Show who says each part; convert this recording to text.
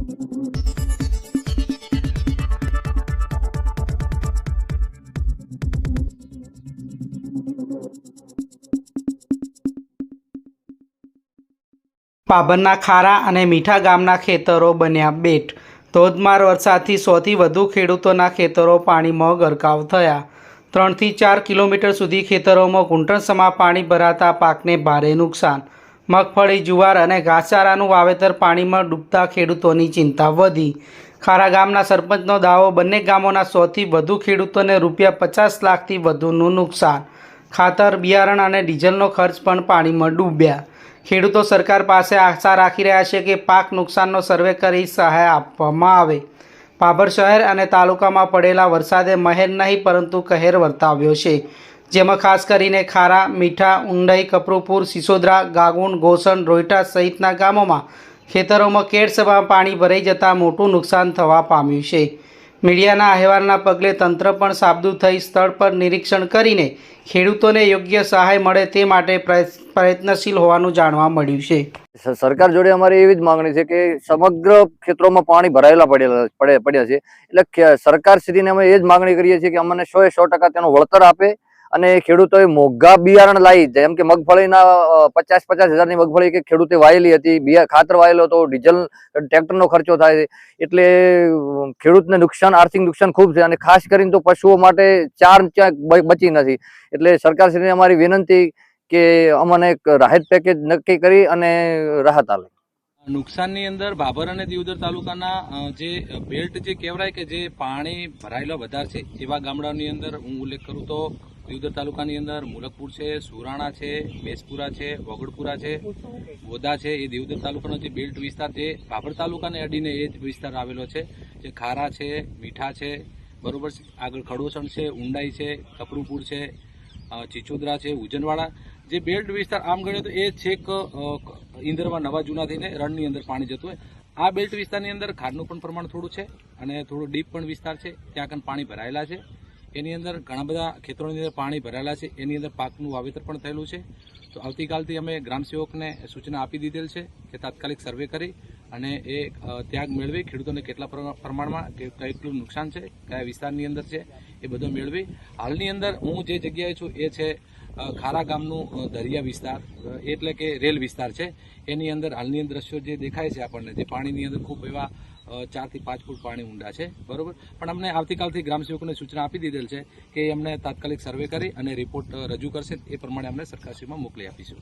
Speaker 1: પાબરના ખારા અને મીઠા ગામના ખેતરો બન્યા બેટ। ધોધમાર વરસાદથી 100થી વધુ ખેડૂતોના ખેતરો પાણીમાં ગરકાવ થયા। 3 થી 4 કિલોમીટર સુધી ખેતરોમાં ઘૂંટણસમા પાણી ભરાતા પાકને ભારે નુકસાન। મગફળી, જુવાર અને ઘાસચારાનું વાવેતર પાણીમાં ડૂબતા ખેડૂતોની ચિંતા વધી। ખારા ગામના સરપંચનો દાવો, બંને ગામોના 100થી વધુ ખેડૂતોને ₹50 લાખથી વધુનું નુકસાન। ખાતર, બિયારણ અને ડીઝલનો ખર્ચ પણ પાણીમાં ડૂબ્યા। ખેડૂતો સરકાર પાસે આશા રાખી રહ્યા છે કે પાક નુકસાનનો સર્વે કરી સહાય આપવામાં આવે। ભાભર શહેર અને તાલુકામાં પડેલા વરસાદે મહેર નહીં પરંતુ કહેર વર્તાવ્યો છે, જેમાં ખાસ કરીને ખારા, મીઠા, ઉંડઈ, કપરુપુર, સિસોદરા, ગાગુણ, ગોસણ, રોઈટા સહિતના ગામોમાં ખેતરોમાં કેડસમાં પાણી ભરાઈ જતાં મોટું નુકસાન થવા પામ્યું છે। મીડિયાના અહેવાલના પગલે તંત્ર પણ સાબદું થઈ સ્થળ પર નિરીક્ષણ કરીને ખેડૂતોને યોગ્ય સહાય મળે તે માટે પ્રયત્નશીલ હોવાનું જાણવા મળ્યું છે।
Speaker 2: સરકાર જોડે અમારી એવી જ માંગણી છે કે સમગ્ર ક્ષેત્રોમાં પાણી ભરાયેલા પડ્યા છે, એટલે સરકારશ્રીને અમે એ જ માંગણી કરીએ છીએ કે અમને 100% તેનું વળતર આપે અને ખેડૂતોએ મોંઘા બિયારણ લાવી, જેમ કે મગફળીના 50 હજારની મગફળી કે ખેડૂતે વાયેલી હતી, ખાતર વાયેલો હતો, ડીઝલ ટ્રેક્ટરનો ખર્ચો થાય છે, એટલે ખેડૂતને નુકસાન, આર્થિક નુકસાન ખૂબ છે અને ખાસ કરીને તો પશુઓ માટે ચાર બચી નથી। એટલે સરકારશ્રીને અમારી વિનંતી કે અમને એક રાહત પેકેજ નક્કી કરી અને રાહત આપે।
Speaker 3: નુકસાનની અંદર ભાભર અને દિયોદર તાલુકાના જે બેલ્ટ જે કહેવાય કે જે પાણી ભરાયેલો વધારે છે એવા ગામડાની અંદર હું ઉલ્લેખ કરું તો દિયોદર તાલુકાની અંદર મુલકપુર છે, સુરાણા છે, મેસપુરા છે, વગડપુરા છે, બોદા છે, એ દિયોદર તાલુકાનો જે બેલ્ટ વિસ્તાર છે। ભાભર તાલુકાને અડીને એ જ વિસ્તાર આવેલો છે, જે ખારા છે, મીઠા છે, બરોબર છે, આગળ ખડોસણ છે, ઉંડાઈ છે, કપરુપુર છે, ચિચોદરા છે, ઉજનવાડા, જે બેલ્ટ વિસ્તાર આમ ગણ્યો તો એ છેક ઇન્દરમાં નવા જૂના થઈને રણની અંદર પાણી જતું હોય। આ બેલ્ટ વિસ્તારની અંદર ખારનું પણ પ્રમાણ થોડું છે અને થોડું ડીપ પણ વિસ્તાર છે, ત્યાં આગળ પાણી ભરાયેલા છે। એની અંદર ઘણા બધા ખેતરોની અંદર પાણી ભરાયેલા છે, એની અંદર પાકનું વાવેતર પણ થયેલું છે। તો આવતીકાલથી અમે ગ્રામસેવકને સૂચના આપી દીધેલ છે કે તાત્કાલિક સર્વે કરી અને એ ત્યાગ મેળવી ખેડૂતોને કેટલા પ્રમાણમાં કેટલું નુકસાન છે, કયા વિસ્તારની અંદર છે, એ બધો મેળવી હાલની અંદર હું જે જગ્યાએ છું એ છે ખારા ગામનું દરિયા વિસ્તાર, એટલે કે રેલ વિસ્તાર છે। એની અંદર હાલની અંદર દ્રશ્યો જે દેખાય છે આપણને, જે પાણીની અંદર ખૂબ એવા 4 થી 5 ફૂટ પાણી ઊંડા છે, બરોબર। પણ અમને આવતીકાલથી ગ્રામસેવકોને સૂચના આપી દીધેલ છે કે એમને તાત્કાલિક સર્વે કરી અને રિપોર્ટ રજૂ કરશે, એ પ્રમાણે અમને સરકારશ્રીમાં મોકલી આપીશું।